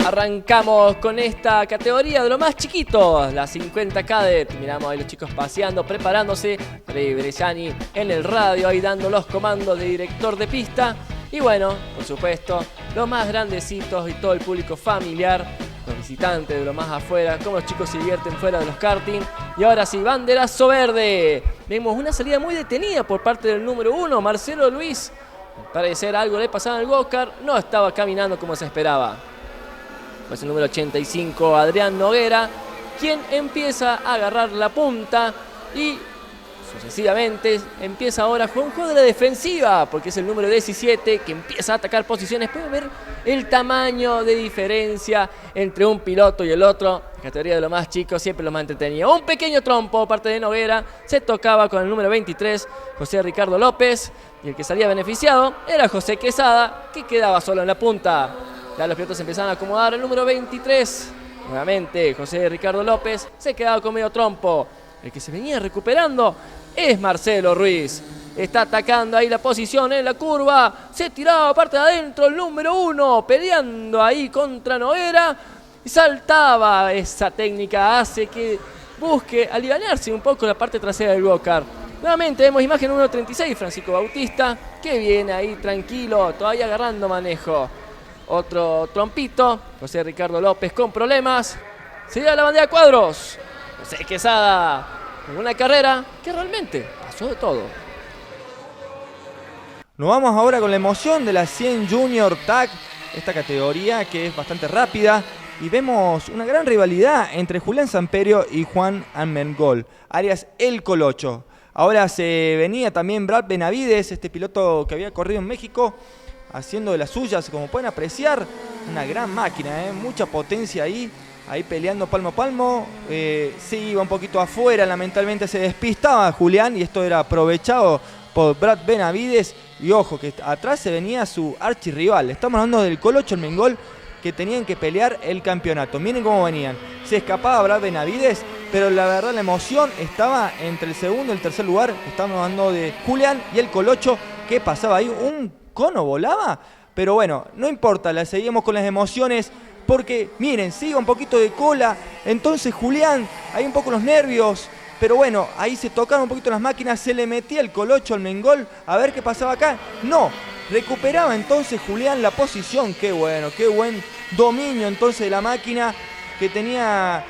Arrancamos con esta categoría de lo más chiquito, la 50 Cadet. Miramos ahí los chicos paseando, preparándose. Freddy Brellani en el radio, ahí dando los comandos de director de pista. Y bueno, por supuesto, los más grandecitos y todo el público familiar, los visitantes de lo más afuera, cómo los chicos se divierten fuera de los karting. Y ahora sí, banderazo verde. Vemos una salida muy detenida por parte del número 1, Marcelo Luis. Al parecer algo le pasaba al go-kart, no estaba caminando como se esperaba. Pues el número 85, Adrián Noguera, quien empieza a agarrar la punta y sucesivamente empieza ahora a jugar un juego de la defensiva, porque es el número 17 que empieza a atacar posiciones. Pueden ver el tamaño de diferencia entre un piloto y el otro. La categoría de lo más chico, siempre lo más entretenido. Un pequeño trompo por parte de Noguera, se tocaba con el número 23, José Ricardo López, y el que salía beneficiado era José Quesada, que quedaba solo en la punta. Ya los pilotos empezaban a acomodar el número 23. Nuevamente José Ricardo López se quedaba con medio trompo. El que se venía recuperando es Marcelo Ruiz. Está atacando ahí la posición en la curva. Se tiraba parte de adentro el número 1, peleando ahí contra Noguera. Y saltaba. Esa técnica hace que busque aliviarse un poco la parte trasera del go-kart. Nuevamente vemos imagen número 36, Francisco Bautista, que viene ahí tranquilo, todavía agarrando manejo. Otro trompito, José Ricardo López con problemas. Se da la bandera de cuadros. José Quesada, en una carrera que realmente pasó de todo. Nos vamos ahora con la emoción de la 100 Junior Tag, esta categoría que es bastante rápida. Y vemos una gran rivalidad entre Julián Samperio y Juan Armengol, alias El Colocho. Ahora se venía también Brad Benavides, este piloto que había corrido en México, haciendo de las suyas. Como pueden apreciar, una gran máquina, mucha potencia ahí peleando palmo a palmo. Se iba un poquito afuera, lamentablemente se despistaba Julián y esto era aprovechado por Brad Benavides. Y ojo, que atrás se venía su archirrival. Estamos hablando del Colocho Armengol, que tenían que pelear el campeonato. Miren cómo venían. Se escapaba Brad Benavides, pero la verdad la emoción estaba entre el segundo y el tercer lugar. Estamos hablando de Julián y el Colocho. ¿Qué pasaba ahí? Un cono volaba, pero bueno, no importa, la seguimos con las emociones, porque miren, sigue un poquito de cola, entonces Julián, hay un poco los nervios, pero bueno, ahí se tocaron un poquito las máquinas, se le metía el Colocho al Armengol, a ver qué pasaba acá, no, recuperaba entonces Julián la posición, qué bueno, qué buen dominio entonces de la máquina que tenía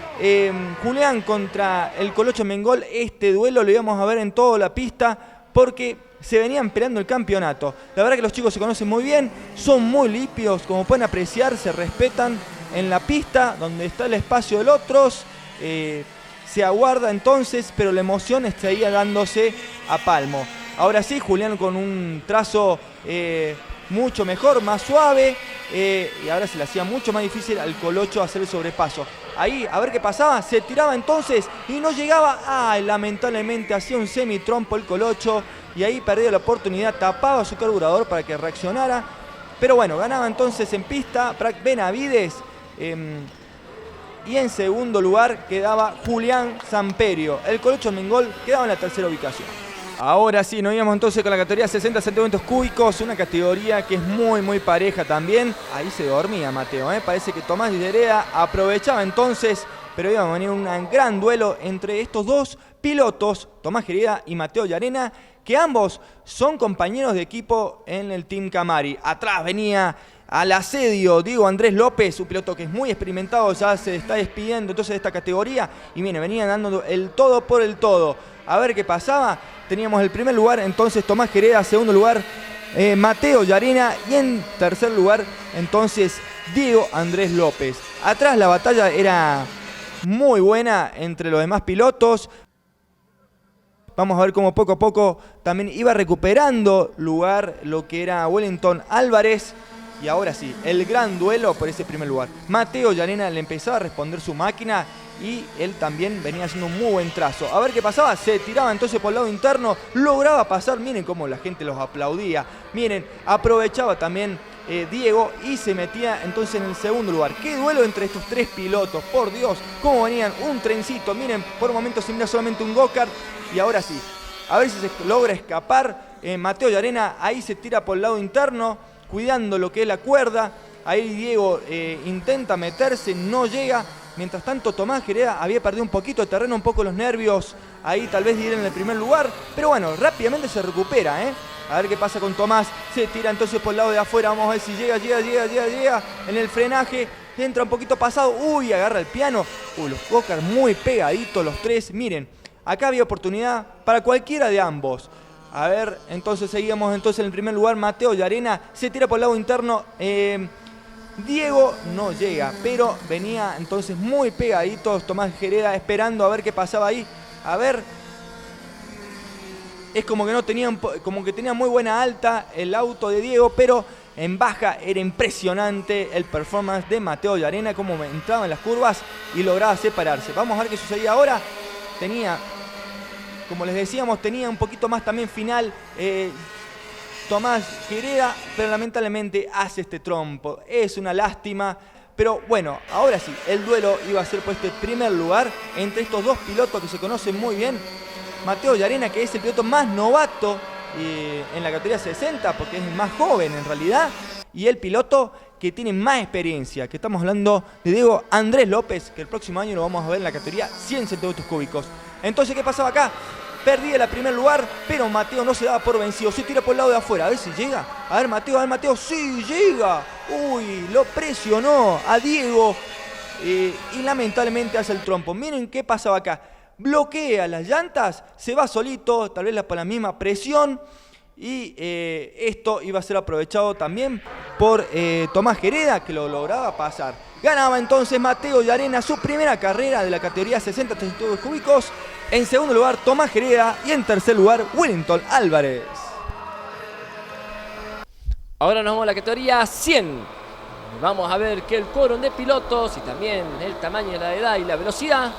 Julián contra el Colocho Armengol. Este duelo lo íbamos a ver en toda la pista, porque se venían peleando el campeonato. La verdad que los chicos se conocen muy bien, son muy limpios, como pueden apreciar, se respetan en la pista, donde está el espacio de los otros, se aguarda entonces, pero la emoción seguía dándose a palmo. Ahora sí, Julián con un trazo mucho mejor, más suave, y ahora se le hacía mucho más difícil al Colocho hacer el sobrepaso. Ahí, a ver qué pasaba, se tiraba entonces y no llegaba. Lamentablemente hacía un semitrompo el Colocho y ahí perdió la oportunidad, tapaba su carburador para que reaccionara. Pero bueno, ganaba entonces en pista Brad Benavides y en segundo lugar quedaba Julián Samperio. El Colocho Armengol quedaba en la tercera ubicación. Ahora sí, nos íbamos entonces con la categoría 60 centímetros cúbicos, una categoría que es muy pareja también. Ahí se dormía Mateo, parece que Tomás Diderea aprovechaba entonces, pero iba a venir un gran duelo entre estos dos pilotos, Tomás Gereda y Mateo Llarena, que ambos son compañeros de equipo en el Team Camari. Atrás venía al asedio Diego Andrés López, un piloto que es muy experimentado, ya se está despidiendo entonces de esta categoría. Y viene, venían dando el todo por el todo. A ver qué pasaba. Teníamos el primer lugar entonces Tomás Gereda, segundo lugar Mateo Llarena y en tercer lugar entonces Diego Andrés López. Atrás la batalla era muy buena entre los demás pilotos. Vamos a ver cómo poco a poco también iba recuperando lugar lo que era Wellington Álvarez. Y ahora sí, el gran duelo por ese primer lugar. Mateo Llarena le empezaba a responder su máquina y él también venía haciendo un muy buen trazo. A ver qué pasaba, se tiraba entonces por el lado interno, lograba pasar, miren cómo la gente los aplaudía. Miren, aprovechaba también Diego y se metía entonces en el segundo lugar. Qué duelo entre estos tres pilotos, por Dios, cómo venían, un trencito. Miren, por un momento se mira solamente un go-kart y ahora sí, a ver si se logra escapar. Mateo Llarena ahí se tira por el lado interno, cuidando lo que es la cuerda. Ahí Diego intenta meterse, no llega. Mientras tanto Tomás Jereda había perdido un poquito de terreno, un poco los nervios ahí tal vez de ir en el primer lugar. Pero bueno, rápidamente se recupera, A ver qué pasa con Tomás. Se tira entonces por el lado de afuera. Vamos a ver si llega en el frenaje. Entra un poquito pasado. Uy, agarra el piano. Los go-karts muy pegaditos los tres. Miren, acá había oportunidad para cualquiera de ambos. A ver, entonces seguimos en el primer lugar. Mateo Llarena se tira por el lado interno. Diego no llega, pero venía entonces muy pegaditos Tomás Jereda esperando a ver qué pasaba ahí. A ver, es como que tenía muy buena alta el auto de Diego, pero en baja era impresionante el performance de Mateo Llarena, como entraba en las curvas y lograba separarse. Vamos a ver qué sucedía ahora. Como les decíamos, tenía un poquito más también final Tomás Jereda, pero lamentablemente hace este trompo. Es una lástima, pero bueno, ahora sí, el duelo iba a ser por este primer lugar entre estos dos pilotos que se conocen muy bien. Mateo Llarena, que es el piloto más novato en la categoría 60, porque es el más joven en realidad, y el piloto que tiene más experiencia, que estamos hablando de Diego Andrés López, que el próximo año lo vamos a ver en la categoría 100 centímetros cúbicos. Entonces, ¿qué pasaba acá? Perdía el primer lugar, pero Mateo no se daba por vencido. Se tira por el lado de afuera, a ver si llega. A ver Mateo, sí, llega. Uy, lo presionó a Diego y lamentablemente hace el trompo. Miren qué pasaba acá. Bloquea las llantas, se va solito, tal vez por la misma presión. Y esto iba a ser aprovechado también por Tomás Jereda, que lo lograba pasar. Ganaba entonces Mateo Llarena su primera carrera de la categoría 60 centímetros cúbicos. En segundo lugar, Tomás Jereda. Y en tercer lugar, Wellington Álvarez. Ahora nos vamos a la categoría 100. Vamos a ver que el quórum de pilotos y también el tamaño, la edad y la velocidad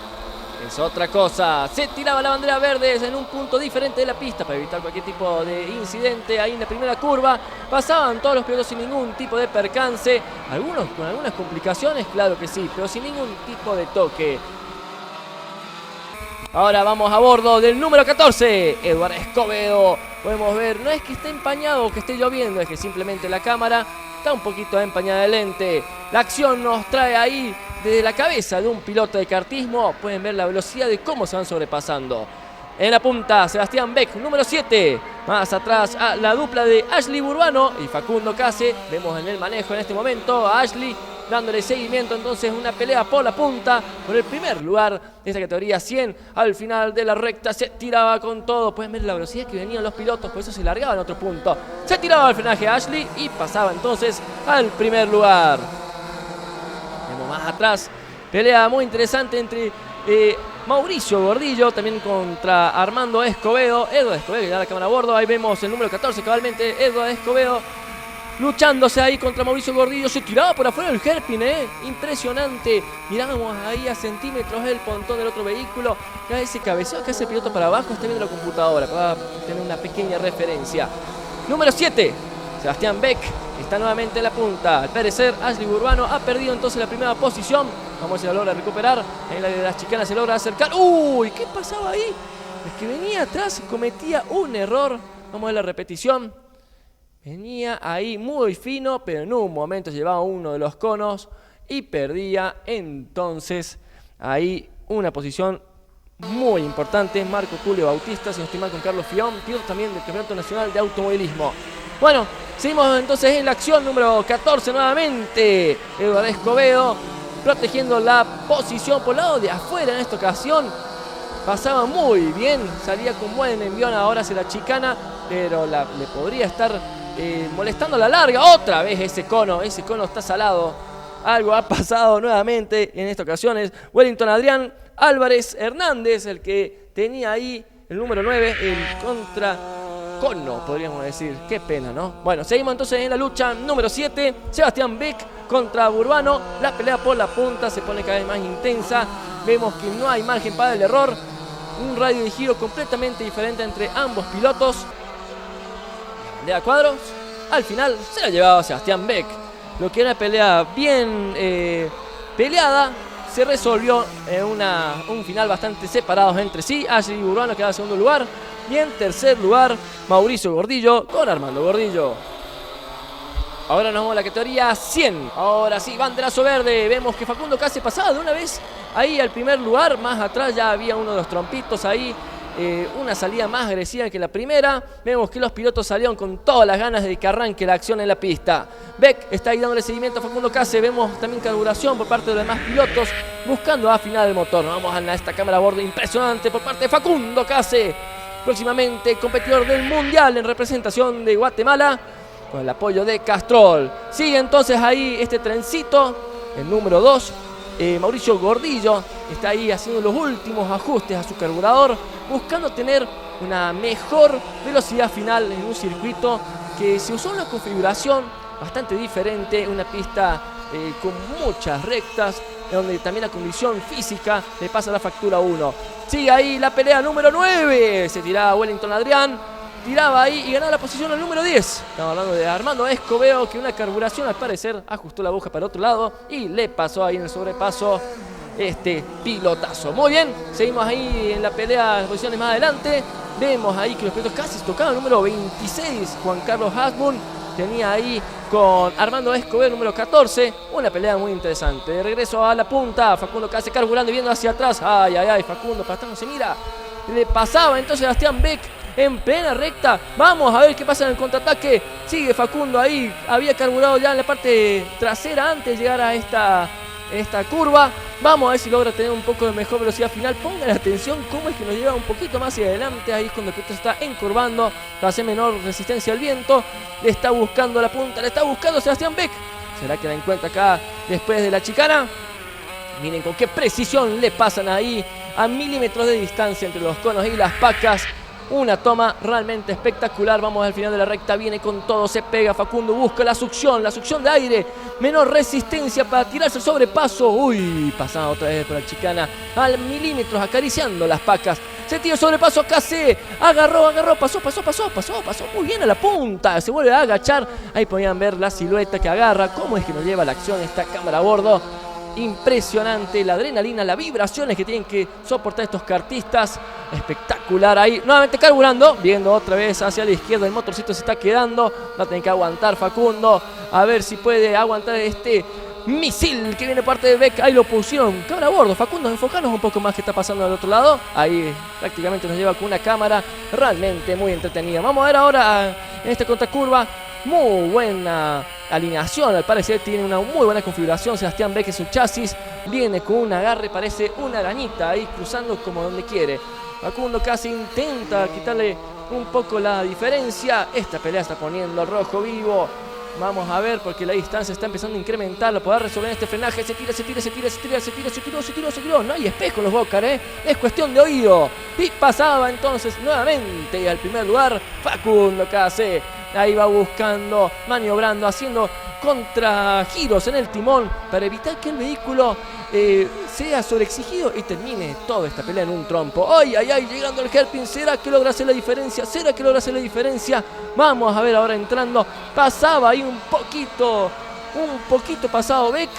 es otra cosa. Se tiraba la bandera verde en un punto diferente de la pista para evitar cualquier tipo de incidente. Ahí en la primera curva pasaban todos los pilotos sin ningún tipo de percance. Algunos con algunas complicaciones, claro que sí, pero sin ningún tipo de toque. Ahora vamos a bordo del número 14, Eduardo Escobedo. Podemos ver, no es que esté empañado o que esté lloviendo, es que simplemente la cámara está un poquito empañada de lente. La acción nos trae ahí desde la cabeza de un piloto de kartismo. Pueden ver la velocidad de cómo se van sobrepasando. En la punta, Sebastián Beck, número 7. Más atrás, a la dupla de Ashley Burbano y Facundo Case. Vemos en el manejo en este momento a Ashley dándole seguimiento, entonces una pelea por la punta, por el primer lugar de esta categoría 100. Al final de la recta se tiraba con todo. Pueden ver la velocidad que venían los pilotos, por eso se largaba en otro punto. Se tiraba al frenaje Ashley y pasaba entonces al primer lugar. Vemos más atrás, pelea muy interesante entre Mauricio Gordillo, también contra Armando Escobedo. Eduardo Escobedo, que da la cámara a bordo. Ahí vemos el número 14, cabalmente Eduardo Escobedo luchándose ahí contra Mauricio Gordillo. Se tiraba por afuera el hairpin, impresionante. Miramos ahí a centímetros el pontón del otro vehículo. Ya ese cabeceo que hace el piloto para abajo, está viendo la computadora para tener una pequeña referencia. Número 7, Sebastián Beck está nuevamente en la punta. Al parecer, Ashley Burbano ha perdido entonces la primera posición. Vamos a ver si la logra recuperar. En la de las chicanas se logra acercar. ¡Uy! ¿Qué pasaba ahí? Es que venía atrás y cometía un error. Vamos a ver la repetición. Venía ahí muy fino, pero en un momento llevaba uno de los conos y perdía entonces ahí una posición muy importante. Marco Tulio Bautista, si no estoy mal, con Carlos Fión, piloto también del Campeonato Nacional de Automovilismo. Bueno, seguimos entonces en la acción número 14 nuevamente. Eduardo Escobedo protegiendo la posición por el lado de afuera en esta ocasión. Pasaba muy bien, salía con buen envión ahora hacia la chicana, pero le podría estar molestando a la larga. Otra vez ese cono está salado. Algo ha pasado nuevamente en esta ocasión. Es Wellington Adrián Álvarez Hernández el que tenía ahí el número 9, el contracono, podríamos decir. Qué pena, ¿no? Bueno, seguimos entonces en la lucha número 7. Sebastián Beck contra Burbano. La pelea por la punta se pone cada vez más intensa. Vemos que no hay margen para el error. Un radio de giro completamente diferente entre ambos pilotos. De a cuadros, al final se la llevaba Sebastián Beck. Lo que era una pelea bien peleada se resolvió en un final bastante separados entre sí. Ashley Burbano quedaba en segundo lugar y en tercer lugar Mauricio Gordillo con Armando Gordillo. Ahora nos vamos a la categoría 100. Ahora sí, banderazo verde. Vemos que Facundo Case pasaba de una vez ahí al primer lugar. Más atrás ya había uno de los trompitos ahí. Una salida más agresiva que la primera. Vemos que los pilotos salieron con todas las ganas de que arranque la acción en la pista. Beck está ahí dándole seguimiento a Facundo Case. Vemos también carburación por parte de los demás pilotos buscando afinar el motor. Vamos a esta cámara a bordo impresionante por parte de Facundo Case. Próximamente competidor del Mundial en representación de Guatemala con el apoyo de Castrol. Sigue entonces ahí este trencito, el número 2. Mauricio Gordillo está ahí haciendo los últimos ajustes a su carburador, buscando tener una mejor velocidad final en un circuito que se usó una configuración bastante diferente, una pista con muchas rectas, donde también la condición física le pasa la factura 1. Sigue ahí la pelea número 9, se tiraba Wellington Adrián, tiraba ahí y ganaba la posición al número 10. Estamos hablando de Armando Escobedo, que una carburación al parecer ajustó la aguja para otro lado y le pasó ahí en el sobrepaso este pilotazo. Muy bien, seguimos ahí en la pelea, las posiciones más adelante. Vemos ahí que los pilotos casi tocaban el número 26. Juan Carlos Hasbun tenía ahí con Armando Escobedo, número 14. Una pelea muy interesante. De regreso a la punta, Facundo Case carburando y viendo hacia atrás. Ay, ay, ay, Facundo, para estar no se mira. Le pasaba entonces Sebastián Beck en plena recta. Vamos a ver qué pasa en el contraataque. Sigue Facundo ahí. Había carburado ya en la parte trasera antes de llegar a esta curva. Vamos a ver si logra tener un poco de mejor velocidad final. Pongan atención cómo es que nos lleva un poquito más hacia adelante. Ahí es cuando el piloto está encurvando para hacer menor resistencia al viento. Le está buscando la punta. Le está buscando Sebastián Beck. ¿Será que la encuentra acá después de la chicana? Miren con qué precisión le pasan ahí a milímetros de distancia entre los conos y las pacas. Una toma realmente espectacular. Vamos al final de la recta, viene con todo, se pega Facundo, busca la succión de aire, menor resistencia para tirarse el sobrepaso. Uy, pasaba otra vez por la chicana al milímetros, acariciando las pacas. Se tira el sobrepaso a Case, agarró, pasó muy bien a la punta, se vuelve a agachar. Ahí podían ver la silueta que agarra, cómo es que nos lleva la acción esta cámara a bordo. Impresionante la adrenalina, las vibraciones que tienen que soportar estos kartistas. Espectacular ahí, nuevamente carburando, viendo otra vez hacia la izquierda, el motorcito se está quedando. Va a tener que aguantar Facundo, a ver si puede aguantar este misil que viene parte de Beck. Ahí lo pusieron, cámara a bordo. Facundo, enfocanos un poco más qué está pasando del otro lado. Ahí prácticamente nos lleva con una cámara realmente muy entretenida. Vamos a ver ahora en esta contracurva. Muy buena alineación, al parecer tiene una muy buena configuración. Sebastián Beck en su chasis, viene con un agarre, parece una arañita ahí cruzando como donde quiere. Facundo casi intenta quitarle un poco la diferencia. Esta pelea está poniendo al rojo vivo. Vamos a ver porque la distancia está empezando a incrementar. Lo podrá resolver en este frenaje. Se tiró. No hay espejo en los Bocar, es cuestión de oído. Y pasaba entonces nuevamente al primer lugar Facundo Case. Ahí va buscando, maniobrando, haciendo contragiros en el timón para evitar que el vehículo sea sobreexigido y termine toda esta pelea en un trompo. ¡Ay, ay, ay! Llegando el hairpin. ¿Será que logra hacer la diferencia? Vamos a ver ahora entrando. Pasaba ahí un poquito pasado Beck.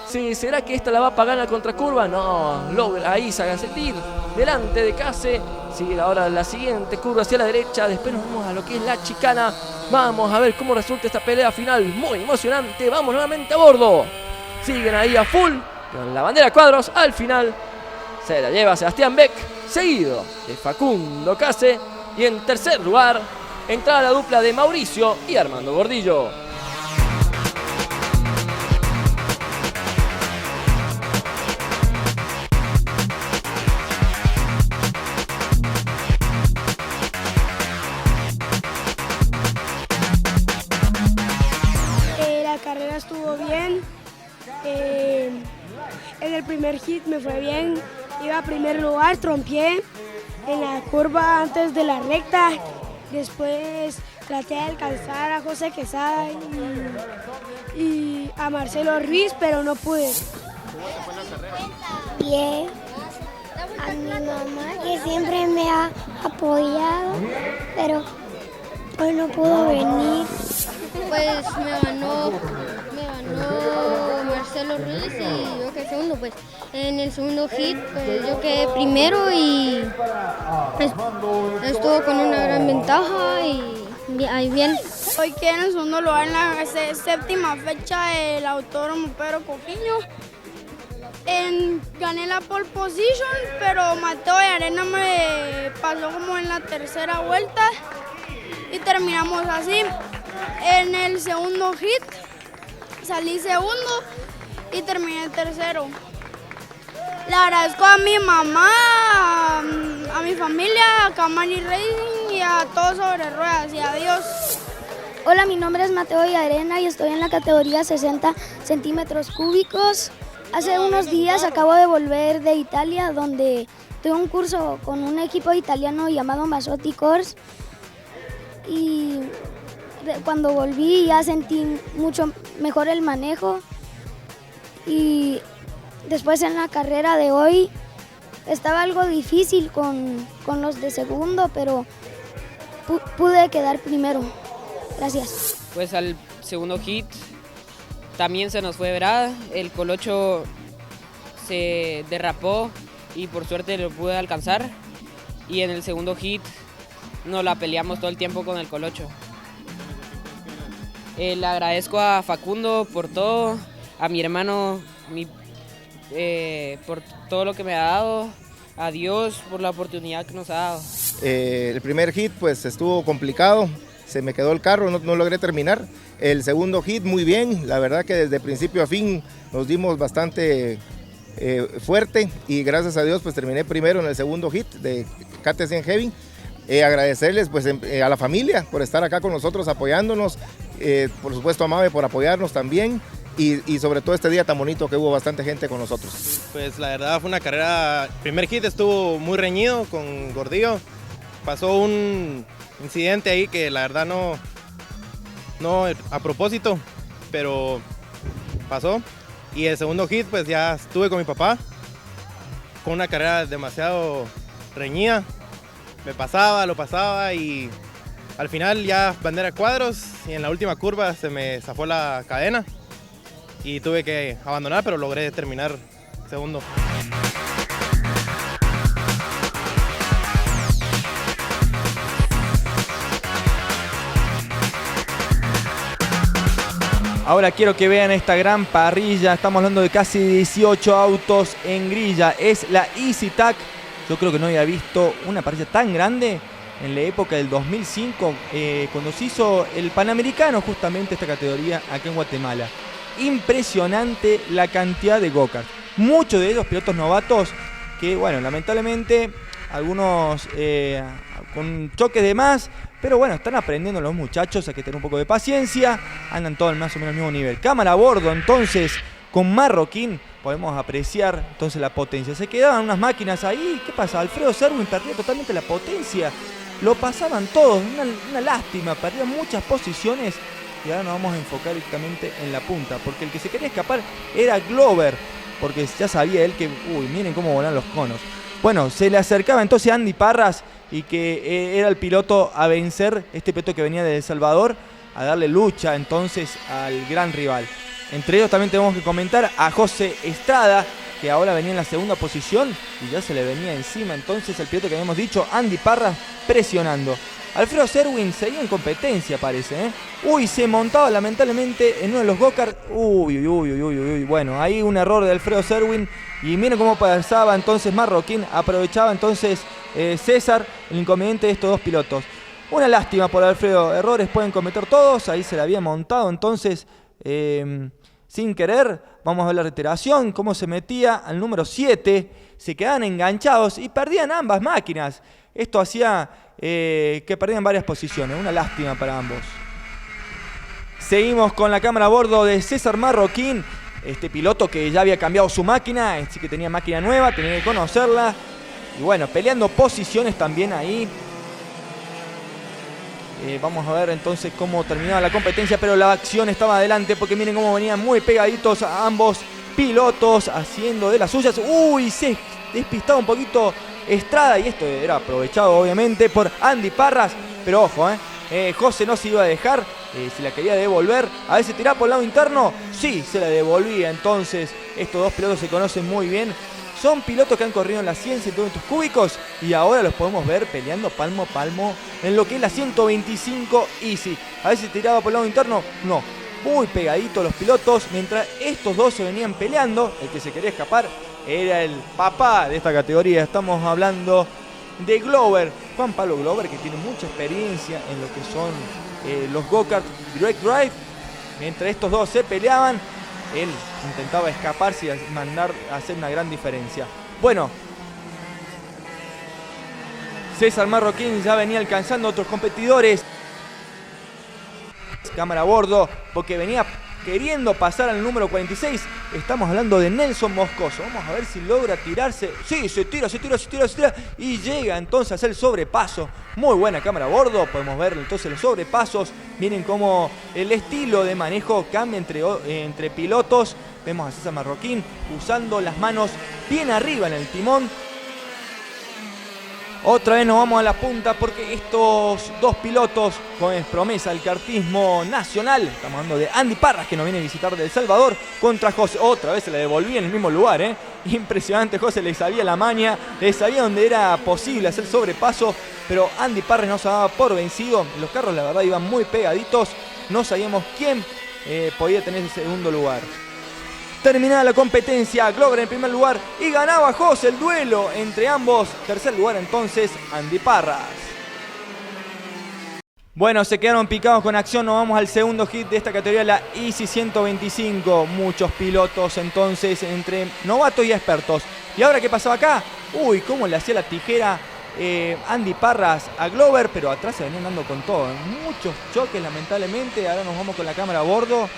Sí, ¿será que esta la va a pagar en la contracurva? No, logra ahí salir delante de Case. Sigue ahora la siguiente curva hacia la derecha. Después nos vamos a lo que es la chicana. Vamos a ver cómo resulta esta pelea final. Muy emocionante. Vamos nuevamente a bordo. Siguen ahí a full. Con la bandera cuadros. Al final se la lleva Sebastián Beck, seguido de Facundo Case. Y en tercer lugar entra la dupla de Mauricio y Armando Gordillo. La carrera estuvo bien. En el primer hit me fue bien. Iba a primer lugar, trompié en la curva antes de la recta. Después traté de alcanzar a José Quesada y a Marcelo Ruiz, pero no pude. Bien, a mi mamá que siempre me ha apoyado, pero hoy no pudo venir. Pues me ganó Marcelo Ruiz y yo quedé segundo. Pues en el segundo hit pues yo quedé primero y estuvo con una gran ventaja y ahí bien. Hoy quedé en el segundo lugar en la séptima fecha del Autódromo Pedro Coquiño. Gané la pole position, pero Mateo de Arena me pasó como en la tercera vuelta y terminamos así. En el segundo hit salí segundo y terminé tercero. Le agradezco a mi mamá, a mi familia, a Camari Racing y a todos sobre ruedas y a Dios. Hola, mi nombre es Mateo de Arena y estoy en la categoría 60 centímetros cúbicos. Hace unos días acabo de volver de Italia, donde tuve un curso con un equipo italiano llamado Masotti Corse. Y cuando volví ya sentí mucho mejor el manejo. Y después en la carrera de hoy estaba algo difícil con los de segundo, pero pude quedar primero. Gracias. Pues al segundo hit también se nos fue Brad, el colocho se derrapó y por suerte lo pude alcanzar. Y en el segundo hit nos la peleamos todo el tiempo con el colocho. Le agradezco a Facundo por todo, a mi hermano por todo lo que me ha dado, a Dios por la oportunidad que nos ha dado. El primer hit pues estuvo complicado, se me quedó el carro, no logré terminar. El segundo hit muy bien, la verdad que desde principio a fin nos dimos bastante fuerte y gracias a Dios pues terminé primero en el segundo hit de KT100 Heavy. Agradecerles pues a la familia por estar acá con nosotros apoyándonos, por supuesto a Mave por apoyarnos también y sobre todo este día tan bonito que hubo bastante gente con nosotros. Pues la verdad fue una carrera, el primer hit estuvo muy reñido con Gordillo, pasó un incidente ahí que la verdad no a propósito, pero pasó. Y el segundo hit pues ya estuve con mi papá, con una carrera demasiado reñida, lo pasaba y al final ya bandera cuadros y en la última curva se me zafó la cadena y tuve que abandonar, pero logré terminar segundo. Ahora quiero que vean esta gran parrilla. Estamos hablando de casi 18 autos en grilla. Es la EasyTac. Yo creo que no había visto una parrilla tan grande en la época del 2005, cuando se hizo el Panamericano, justamente esta categoría acá en Guatemala. Impresionante la cantidad de go-karts. Muchos de ellos pilotos novatos que, bueno, lamentablemente algunos con choques de más. Pero bueno, están aprendiendo los muchachos, hay que tener un poco de paciencia. Andan todos más o menos al mismo nivel. Cámara a bordo, entonces, con Marroquín podemos apreciar entonces la potencia. Se quedaban unas máquinas ahí. ¿Qué pasa? Alfredo Serwin perdía totalmente la potencia. Lo pasaban todos. Una lástima. Perdía muchas posiciones. Y ahora nos vamos a enfocar directamente en la punta. Porque el que se quería escapar era Glover. Porque ya sabía él que... Uy, miren cómo volan los conos. Bueno, se le acercaba entonces Andy Parras, y que era el piloto a vencer, este piloto que venía de El Salvador, a darle lucha entonces al gran rival. Entre ellos también tenemos que comentar a José Estrada, que ahora venía en la segunda posición y ya se le venía encima entonces el piloto que habíamos dicho, Andy Parras, presionando. Alfredo Serwin seguía en competencia, parece, ¿eh? Uy, se montaba lamentablemente en uno de los go-karts. Uy. Bueno, ahí un error de Alfredo Serwin. Y miren cómo pasaba entonces Marroquín. Aprovechaba entonces César el inconveniente de estos dos pilotos. Una lástima por Alfredo. Errores pueden cometer todos. Ahí se le había montado entonces sin querer. Vamos a ver la reiteración. Cómo se metía al número 7. Se quedaban enganchados y perdían ambas máquinas. Esto hacía que perdían varias posiciones. Una lástima para ambos. Seguimos con la cámara a bordo de César Marroquín. Este piloto que ya había cambiado su máquina, así que tenía máquina nueva, tenía que conocerla. Y bueno, peleando posiciones también ahí. Vamos a ver entonces cómo terminaba la competencia, pero la acción estaba adelante porque miren cómo venían muy pegaditos a ambos pilotos haciendo de las suyas. Uy, se despistaba un poquito Estrada y esto era aprovechado obviamente por Andy Parras, pero ojo, José no se iba a dejar, se la quería devolver, a ver si tiraba por el lado interno, sí, se la devolvía. Entonces estos dos pilotos se conocen muy bien, Son pilotos que han corrido en las 100 centímetros cúbicos y ahora los podemos ver peleando palmo a palmo en lo que es la 125 Easy. A ver si tiraba por el lado interno. No, muy pegaditos los pilotos. Mientras estos dos se venían peleando, el que se quería escapar era el papá de esta categoría. Estamos hablando de Glover, Juan Pablo Glover, que tiene mucha experiencia en lo que son los go-kart Direct Drive. Mientras estos dos se peleaban, él intentaba escaparse y hacer una gran diferencia. Bueno, César Marroquín ya venía alcanzando a otros competidores. Cámara a bordo, porque venía queriendo pasar al número 46. Estamos hablando de Nelson Moscoso. Vamos a ver si logra tirarse. Sí, se tira. Y llega entonces a hacer el sobrepaso. Muy buena cámara a bordo. Podemos ver entonces los sobrepasos. Miren cómo el estilo de manejo cambia entre pilotos. Vemos a César Marroquín usando las manos bien arriba en el timón. Otra vez nos vamos a la punta porque estos dos pilotos con promesa del kartismo nacional, estamos hablando de Andy Parras, que nos viene a visitar de El Salvador, contra José. Otra vez se le devolvía en el mismo lugar, Impresionante, José le sabía la maña, le sabía dónde era posible hacer sobrepaso, pero Andy Parras no se daba por vencido. Los carros la verdad iban muy pegaditos, no sabíamos quién podía tener el segundo lugar. Terminada la competencia, Glover en primer lugar y ganaba José el duelo entre ambos. Tercer lugar entonces Andy Parras. Bueno, se quedaron picados con acción. Nos vamos al segundo hit de esta categoría, la Easy 125. Muchos pilotos entonces entre novatos y expertos. ¿Y ahora qué pasaba acá? Uy, cómo le hacía la tijera Andy Parras a Glover, pero atrás se venían dando con todo. Muchos choques lamentablemente. Ahora nos vamos con la cámara a bordo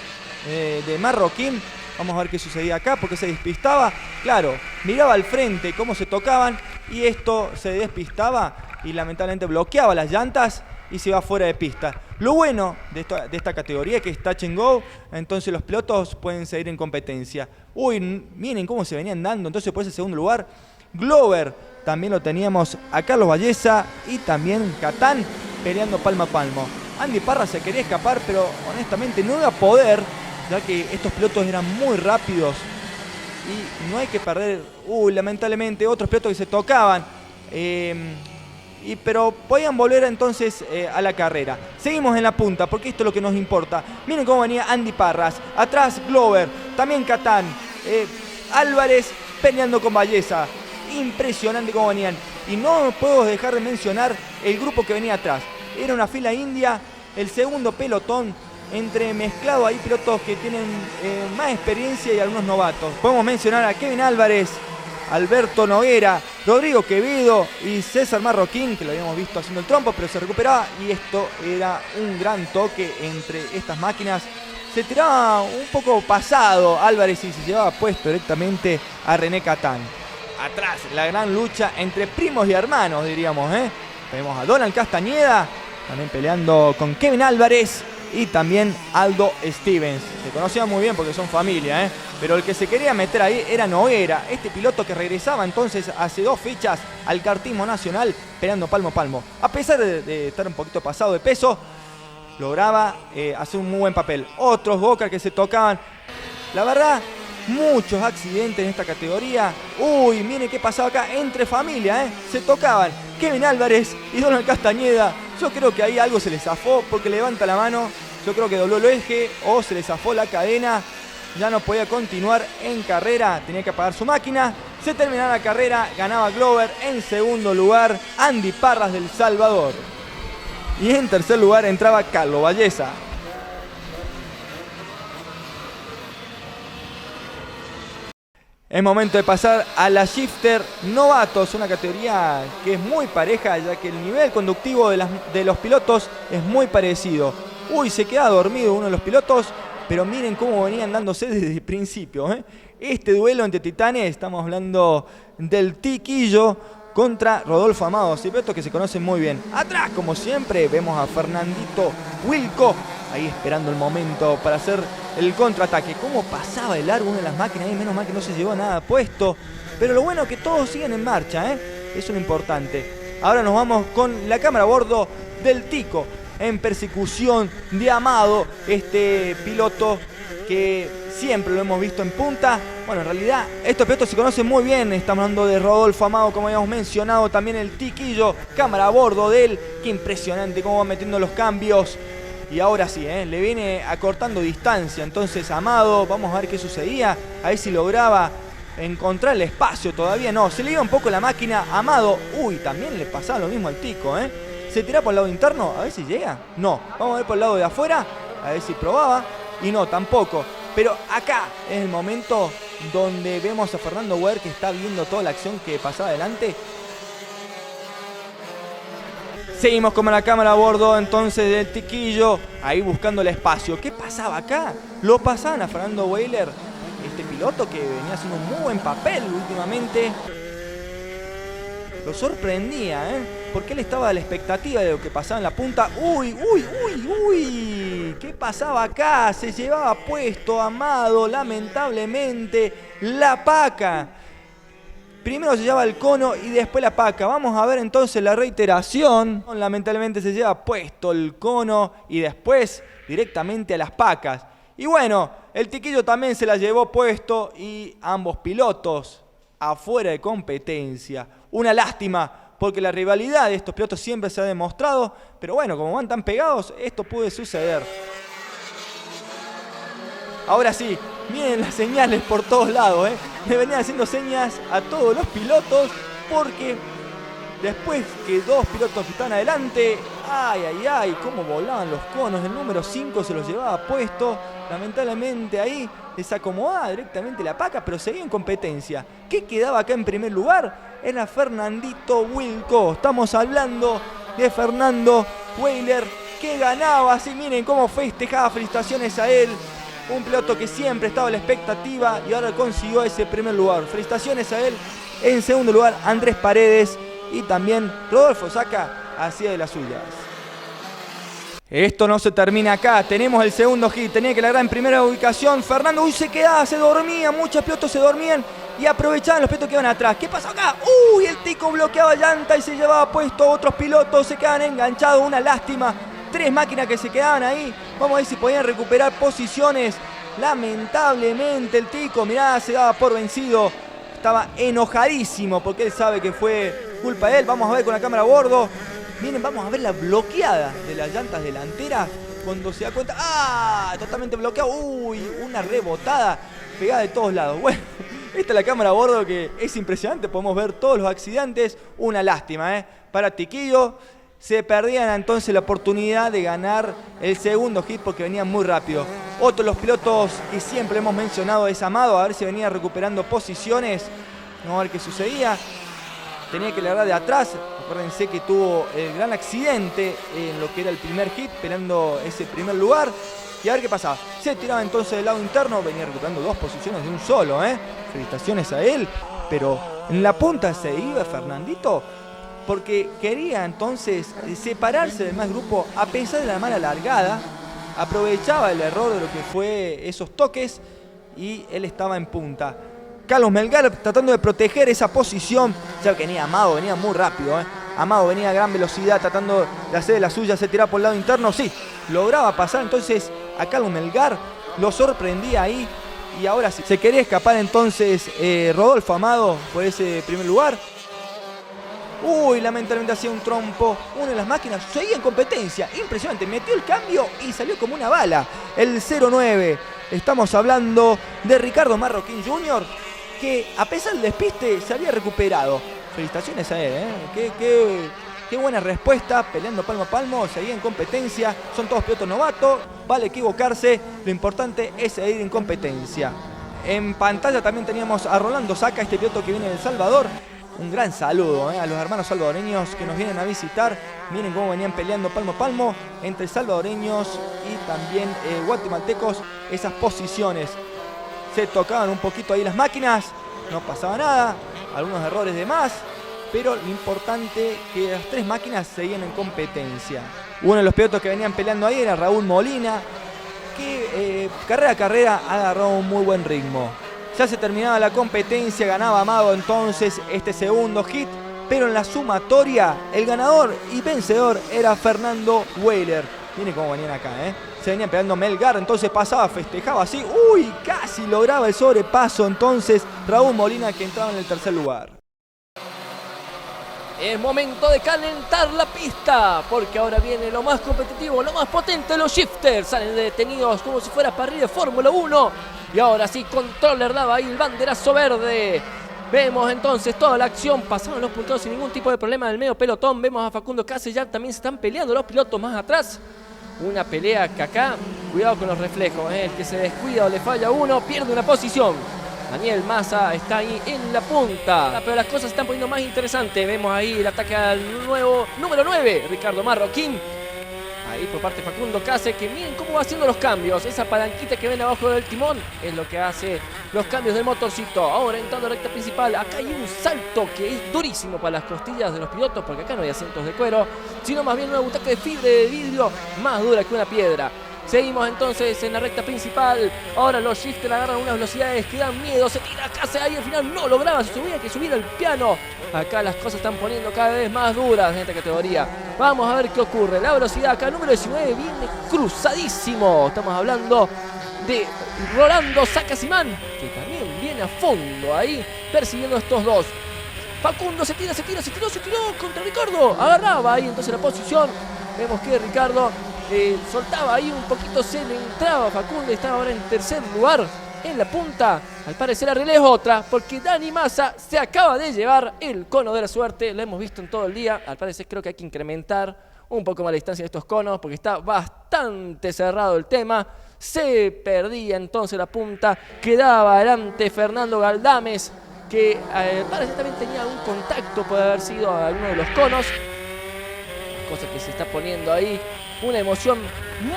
de Marroquín. Vamos a ver qué sucedía acá, porque se despistaba. Claro, miraba al frente cómo se tocaban y esto se despistaba y lamentablemente bloqueaba las llantas y se iba fuera de pista. Lo bueno de esta categoría es que es touch and go, entonces los pilotos pueden seguir en competencia. Uy, miren cómo se venían dando entonces por ese segundo lugar. Glover, también lo teníamos a Carlos Valleza y también Catán peleando palmo a palmo. Andy Parra se quería escapar, pero honestamente no iba a poder, ya que estos pilotos eran muy rápidos y no hay que perder. Lamentablemente otros pilotos que se tocaban, pero podían volver entonces a la carrera. Seguimos en la punta porque esto es lo que nos importa. Miren cómo venía Andy Parras, atrás Glover, también Catán, Álvarez peleando con Valleza. Impresionante cómo venían. Y no puedo dejar de mencionar el grupo que venía atrás. Era una fila india, el segundo pelotón, entre mezclado ahí pilotos que tienen más experiencia y algunos novatos. Podemos mencionar a Kevin Álvarez, Alberto Noguera, Rodrigo Quevedo y César Marroquín, que lo habíamos visto haciendo el trompo, pero se recuperaba. Y esto era un gran toque entre estas máquinas. Se tiraba un poco pasado Álvarez y se llevaba puesto directamente a René Catán. Atrás, la gran lucha entre primos y hermanos, diríamos, Vemos a Donald Castañeda, también peleando con Kevin Álvarez y también Aldo Stevens. Se conocían muy bien porque son familia, Pero el que se quería meter ahí era Noguera, este piloto que regresaba entonces hace 2 fechas al kartismo nacional peleando palmo a palmo. A pesar de estar un poquito pasado de peso, lograba hacer un muy buen papel. Otros go-kart que se tocaban. La verdad, muchos accidentes en esta categoría. Miren qué pasaba acá entre familia, Se tocaban Kevin Álvarez y Donald Castañeda. Yo creo que ahí algo se le zafó porque levanta la mano. Yo creo que dobló el eje o se le zafó la cadena. Ya no podía continuar en carrera, tenía que apagar su máquina. Se terminaba la carrera, ganaba Glover. En segundo lugar, Andy Parras del Salvador. Y en tercer lugar entraba Carlos Valleza. Es momento de pasar a la Shifter Novatos, una categoría que es muy pareja, ya que el nivel conductivo de los pilotos es muy parecido. Se queda dormido uno de los pilotos, pero miren cómo venían dándose desde el principio. Este duelo entre titanes, estamos hablando del Tiquillo contra Rodolfo Amado, pilotos que se conocen muy bien. Atrás, como siempre, vemos a Fernandito Wilco, ahí esperando el momento para hacer el contraataque. Cómo pasaba el largo una de las máquinas, menos mal que no se llevó nada puesto. Pero lo bueno es que todos siguen en marcha, Eso es lo importante. Ahora nos vamos con la cámara a bordo del Tico, en persecución de Amado, este piloto que siempre lo hemos visto en punta. Bueno, en realidad estos pilotos se conocen muy bien. Estamos hablando de Rodolfo Amado, como habíamos mencionado, también el Tiquillo, cámara a bordo de él. Qué impresionante cómo va metiendo los cambios. Y ahora sí, le viene acortando distancia. Entonces Amado, vamos a ver qué sucedía. A ver si lograba encontrar el espacio. Todavía no, se le iba un poco la máquina. Amado, también le pasaba lo mismo al Tico, Se tira por el lado interno, a ver si llega. No, vamos a ver por el lado de afuera, a ver si probaba. Y no, tampoco. Pero acá es el momento donde vemos a Fernando Weir, que está viendo toda la acción que pasaba adelante. Seguimos con la cámara a bordo entonces del Tiquillo, ahí buscando el espacio. ¿Qué pasaba acá? Lo pasaban a Fernando Weir, este piloto que venía haciendo un muy buen papel últimamente. Lo sorprendía, porque él estaba a la expectativa de lo que pasaba en la punta. ¡Uy! ¿Qué pasaba acá? Se llevaba puesto Amado, lamentablemente, la paca. Primero se lleva el cono y después la paca. Vamos a ver entonces la reiteración. Lamentablemente se lleva puesto el cono y después directamente a las pacas. Y bueno, el Tiquillo también se la llevó puesto y ambos pilotos afuera de competencia. Una lástima, porque la rivalidad de estos pilotos siempre se ha demostrado, pero bueno, como van tan pegados, esto puede suceder. Ahora sí, miren las señales por todos lados, Le venían haciendo señas a todos los pilotos, porque después que dos pilotos estaban adelante, cómo volaban los conos. El número 5 se los llevaba puesto. Lamentablemente ahí desacomodaba directamente la paca, pero seguía en competencia. ¿Qué quedaba acá en primer lugar? Era Fernandito Wilco. Estamos hablando de Fernando Weir, que ganaba. Así miren cómo festejaba. Felicitaciones a él. Un piloto que siempre estaba a la expectativa y ahora consiguió ese primer lugar. Felicitaciones a él. En segundo lugar, Andrés Paredes y también Rodolfo Saca hacía de las suyas. Esto no se termina acá, tenemos el segundo hit, tenía que largar en primera ubicación. Fernando se quedaba, se dormía, muchos pilotos se dormían y aprovechaban los pilotos que iban atrás. ¿Qué pasó acá? El Tico bloqueaba llanta y se llevaba puesto. Otros pilotos se quedaban enganchados, una lástima. 3 máquinas que se quedaban ahí. Vamos a ver si podían recuperar posiciones. Lamentablemente el Tico, mirá, se daba por vencido. Estaba enojadísimo porque él sabe que fue culpa de él. Vamos a ver con la cámara a bordo. Miren, vamos a ver la bloqueada de las llantas delanteras cuando se da cuenta. Totalmente bloqueado. Una rebotada pegada de todos lados. Bueno, esta es la cámara a bordo que es impresionante. Podemos ver todos los accidentes. Una lástima, para Tiquillo. Se perdían entonces la oportunidad de ganar el segundo hit porque venían muy rápido. Otro de los pilotos que siempre hemos mencionado es Amado. A ver si venía recuperando posiciones. Vamos a ver qué sucedía. Tenía que largar de atrás. Acuérdense que tuvo el gran accidente en lo que era el primer hit, peleando ese primer lugar. Y a ver qué pasaba. Se tiraba entonces del lado interno. Venía recuperando 2 posiciones de un solo. Felicitaciones a él. Pero en la punta se iba Fernandito, porque quería entonces separarse del más grupo a pesar de la mala largada. Aprovechaba el error de lo que fue esos toques y él estaba en punta. Carlos Melgar tratando de proteger esa posición. Ya que venía Amado, venía muy rápido. Amado venía a gran velocidad tratando de hacer de la suya. Se tiraba por el lado interno. Sí, lograba pasar entonces a Carlos Melgar. Lo sorprendía ahí. Y ahora sí, se quería escapar entonces Rodolfo Amado por ese primer lugar. Lamentablemente hacía un trompo. Una de las máquinas seguía en competencia. Impresionante. Metió el cambio y salió como una bala. El 09. Estamos hablando de Ricardo Marroquín Jr., que a pesar del despiste se había recuperado. Felicitaciones a él. Qué buena respuesta. Peleando palmo a palmo. Seguía en competencia. Son todos pilotos novatos. Vale equivocarse. Lo importante es seguir en competencia. En pantalla también teníamos a Rolando Saca, este piloto que viene de El Salvador. Un gran saludo a los hermanos salvadoreños que nos vienen a visitar. Miren cómo venían peleando palmo a palmo entre salvadoreños y también guatemaltecos. Esas posiciones se tocaban un poquito ahí las máquinas, no pasaba nada, algunos errores de más, pero lo importante es que las 3 máquinas seguían en competencia. Uno de los pilotos que venían peleando ahí era Raúl Molina, que carrera a carrera ha agarrado un muy buen ritmo. Ya se terminaba la competencia, ganaba Amado entonces este segundo hit, pero en la sumatoria el ganador y vencedor era Fernando Weir. Miren cómo venían acá, Se venían pegando Melgar, entonces pasaba, festejaba así. ¡Uy! Casi lograba el sobrepaso entonces Raúl Molina, que entraba en el tercer lugar. Es momento de calentar la pista, porque ahora viene lo más competitivo, lo más potente. Los shifters salen detenidos como si fuera parrilla de Fórmula 1. Y ahora sí, Controller daba ahí el banderazo verde. Vemos entonces toda la acción, pasaron los punteros sin ningún tipo de problema en el medio pelotón. Vemos a Facundo Case, ya también se están peleando los pilotos más atrás. Una pelea que acá, cuidado con los reflejos, el que se descuida o le falla uno, pierde una posición. Daniel Massa está ahí en la punta, pero las cosas se están poniendo más interesantes. Vemos ahí el ataque al nuevo número 9, Ricardo Marroquín. Ahí por parte de Facundo Case, que miren cómo va haciendo los cambios. Esa palanquita que ven abajo del timón es lo que hace los cambios del motorcito. Ahora entrando a la recta principal, acá hay un salto que es durísimo para las costillas de los pilotos, porque acá no hay asientos de cuero, sino más bien una butaca de fibra de vidrio más dura que una piedra. Seguimos entonces en la recta principal. Ahora los shifters agarran unas velocidades que dan miedo. Se tira Case ahí, al final no lograba, se subía que subir al piano. Acá las cosas están poniendo cada vez más duras en esta categoría. Vamos a ver qué ocurre. La velocidad acá, número 19, viene cruzadísimo. Estamos hablando de Rolando Sacasimán, que también viene a fondo ahí, persiguiendo a estos dos. Facundo se tiró contra Ricardo. Agarraba ahí entonces la posición. Vemos que Ricardo soltaba ahí un poquito, se le entraba Facundo y estaba ahora en tercer lugar en la punta. Al parecer la relé es otra, porque Dani Massa se acaba de llevar el cono de la suerte. Lo hemos visto en todo el día. Al parecer creo que hay que incrementar un poco más la distancia de estos conos, porque está bastante cerrado el tema. Se perdía entonces la punta, quedaba adelante Fernando Galdames, que parece también tenía algún contacto, puede haber sido alguno de los conos. Cosa que se está poniendo ahí una emoción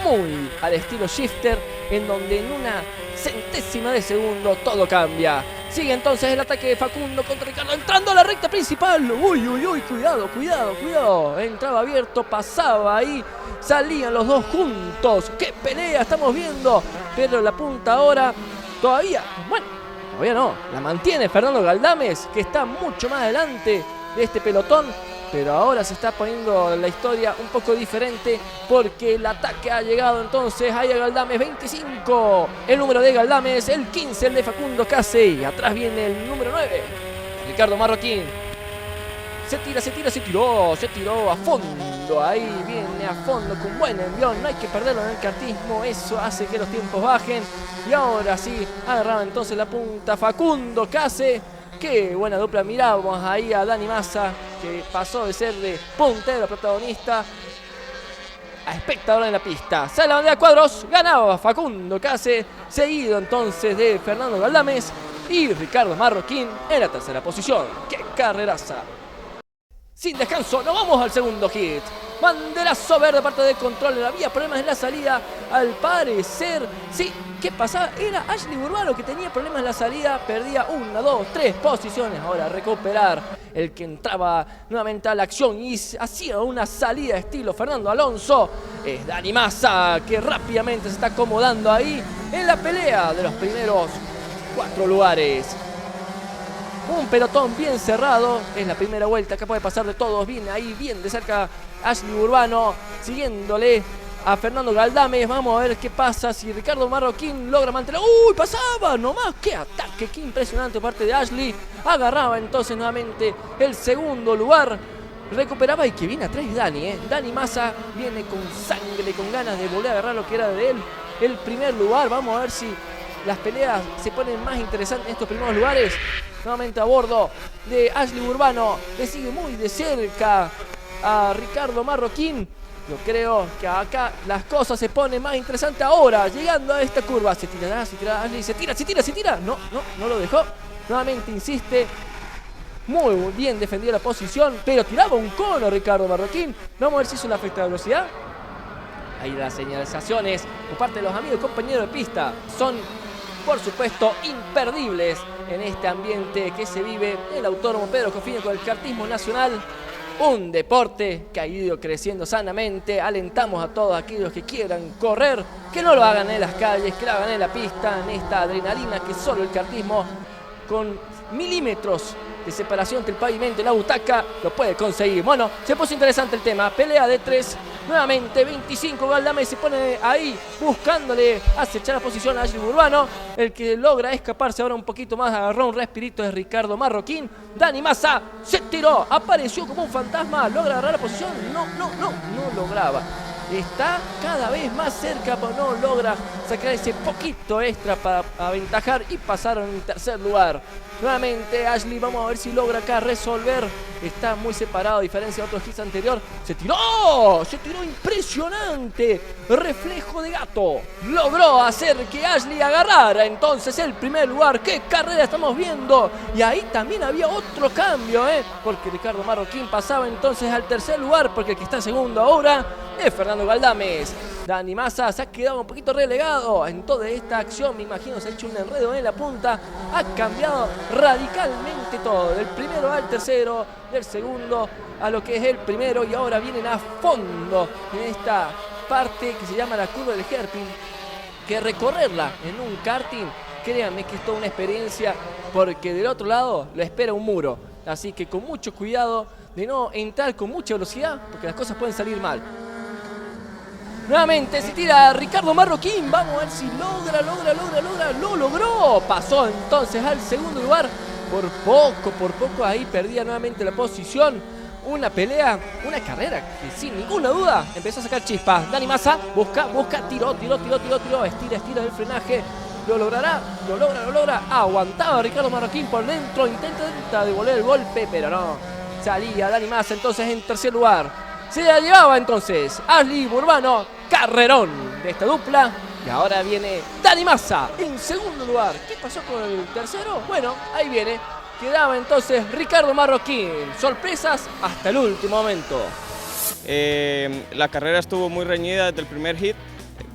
muy al estilo shifter, en donde en una centésima de segundo todo cambia. Sigue entonces el ataque de Facundo contra Ricardo, entrando a la recta principal. Uy, cuidado. Entraba abierto, pasaba ahí, salían los dos juntos. ¡Qué pelea estamos viendo! Pero la punta ahora todavía no, la mantiene Fernando Galdames, que está mucho más adelante de este pelotón. Pero ahora se está poniendo la historia un poco diferente, porque el ataque ha llegado entonces ahí a Galdames. 25 el número de Galdames, el 15 el de Facundo Case, y atrás viene el número 9, Ricardo Marroquín. Se tiró a fondo, ahí viene a fondo con buen envión, no hay que perderlo en el kartismo, eso hace que los tiempos bajen. Y ahora sí, agarraba entonces la punta Facundo Case. Qué buena dupla, miramos ahí a Dani Massa, que pasó de ser de puntero protagonista a espectador en la pista. Sale la bandera cuadros, ganaba Facundo Case, seguido entonces de Fernando Galdames y Ricardo Marroquín en la tercera posición. ¡Qué carreraza! Sin descanso, nos vamos al segundo hit. Banderazo verde, parte de Controller. Había problemas en la salida, al parecer. Sí, ¿qué pasaba? Era Ashley Urbano que tenía problemas en la salida. Perdía 1, 2, 3 posiciones. Ahora a recuperar el que entraba nuevamente a la acción y hacía una salida estilo Fernando Alonso. Es Dani Massa, que rápidamente se está acomodando ahí en la pelea de los primeros 4 lugares. Un pelotón bien cerrado, es la primera vuelta que puede pasar de todos. Viene ahí bien de cerca Ashley Urbano, siguiéndole a Fernando Galdames. Vamos a ver qué pasa si Ricardo Marroquín logra mantener. ¡Uy! Pasaba nomás. ¡Qué ataque! ¡Qué impresionante parte de Ashley! Agarraba entonces nuevamente el segundo lugar. Recuperaba y que viene atrás Dani, Dani Massa viene con sangre, con ganas de volver a agarrar lo que era de él el primer lugar. Vamos a ver si las peleas se ponen más interesantes en estos primeros lugares. Nuevamente a bordo de Ashley Urbano. Le sigue muy de cerca a Ricardo Marroquín. Yo creo que acá las cosas se ponen más interesantes ahora. Llegando a esta curva. Se tirará Ashley. Se tira. No lo dejó. Nuevamente insiste. Muy bien defendida la posición. Pero tiraba un cono Ricardo Marroquín. Vamos a ver si eso le afecta la velocidad. Ahí las señalizaciones por parte de los amigos y compañeros de pista son, por supuesto, imperdibles en este ambiente que se vive en el Autódromo Pedro Coffiño con el kartismo nacional. Un deporte que ha ido creciendo sanamente. Alentamos a todos aquellos que quieran correr, que no lo hagan en las calles, que lo hagan en la pista, en esta adrenalina que solo el kartismo con milímetros de separación entre el pavimento y la butaca, lo puede conseguir. Bueno, se puso interesante el tema. Pelea de 3. Nuevamente 25. Galdame se pone ahí buscándole acechar la posición a Ashley Burbano. El que logra escaparse ahora un poquito más, agarró un respirito, es Ricardo Marroquín. Dani Massa se tiró, apareció como un fantasma. ¿Logra agarrar la posición? No lograba. Está cada vez más cerca, pero no logra sacar ese poquito extra para aventajar y pasaron en tercer lugar. Nuevamente Ashley, vamos a ver si logra acá resolver. Está muy separado a diferencia de otros hits anterior. Se tiró impresionante. Reflejo de gato. Logró hacer que Ashley agarrara entonces el primer lugar. ¡Qué carrera estamos viendo! Y ahí también había otro cambio, porque Ricardo Marroquín pasaba entonces al tercer lugar, porque el que está segundo ahora es Fernando Galdames. Dani Massa se ha quedado un poquito relegado en toda esta acción. Me imagino se ha hecho un enredo en la punta. Ha cambiado radicalmente todo. Del primero al tercero, del segundo a lo que es el primero. Y ahora vienen a fondo en esta parte que se llama la curva del hairpin. Que recorrerla en un karting, créanme que es toda una experiencia, porque del otro lado lo espera un muro. Así que con mucho cuidado de no entrar con mucha velocidad, porque las cosas pueden salir mal. Nuevamente se tira Ricardo Marroquín. Vamos a ver si logra. Lo logró. Pasó entonces al segundo lugar. Por poco ahí perdía nuevamente la posición. Una pelea, una carrera que sin ninguna duda empezó a sacar chispas. Dani Massa busca, tiró. Estira el frenaje. Lo logrará, lo logra. Aguantaba Ricardo Marroquín por dentro. Intenta devolver el golpe, pero no. Salía Dani Massa entonces en tercer lugar. Se la llevaba entonces Ashley Burbano. Carrerón de esta dupla. Y ahora viene Dani Massa en segundo lugar. ¿Qué pasó con el tercero? Bueno, ahí viene. Quedaba entonces Ricardo Marroquín. Sorpresas hasta el último momento. La carrera estuvo muy reñida desde el primer hit,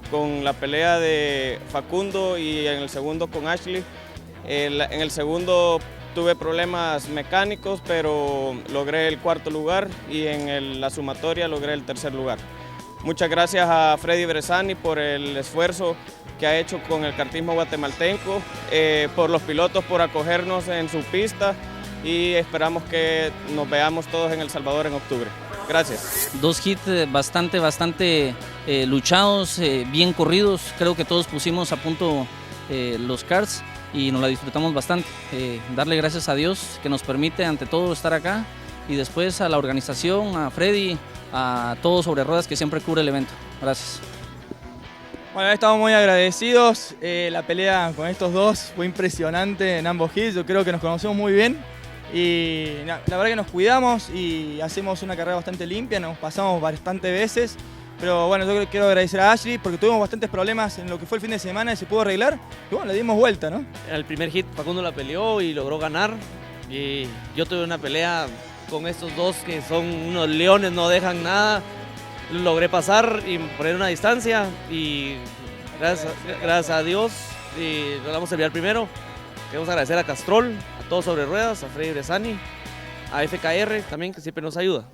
con la pelea de Facundo y en el segundo con Ashley. En el segundo tuve problemas mecánicos, pero logré el cuarto lugar y en la sumatoria logré el tercer lugar. Muchas gracias a Freddy Bresani por el esfuerzo que ha hecho con el kartismo guatemalteco, por los pilotos por acogernos en su pista y esperamos que nos veamos todos en El Salvador en octubre. Gracias. 2 hits bastante luchados, bien corridos. Creo que todos pusimos a punto los karts y nos la disfrutamos bastante. Darle gracias a Dios que nos permite ante todo estar acá y después a la organización, a Freddy, a todos sobre ruedas que siempre cubre el evento. Gracias. Bueno, estamos muy agradecidos. La pelea con estos dos fue impresionante en ambos hits. Yo creo que nos conocemos muy bien y la verdad que nos cuidamos y hacemos una carrera bastante limpia. Nos pasamos bastantes veces. Pero bueno, yo quiero agradecer a Ashley porque tuvimos bastantes problemas en lo que fue el fin de semana y se pudo arreglar. Y bueno, le dimos vuelta, ¿no? El primer hit Facundo la peleó y logró ganar. Y yo tuve una pelea con estos dos que son unos leones, no dejan nada. Logré pasar y poner una distancia y gracias a Dios y logramos enviar primero. Queremos agradecer a Castrol, a todos sobre ruedas, a Freddy Bresani, a FKR también que siempre nos ayuda.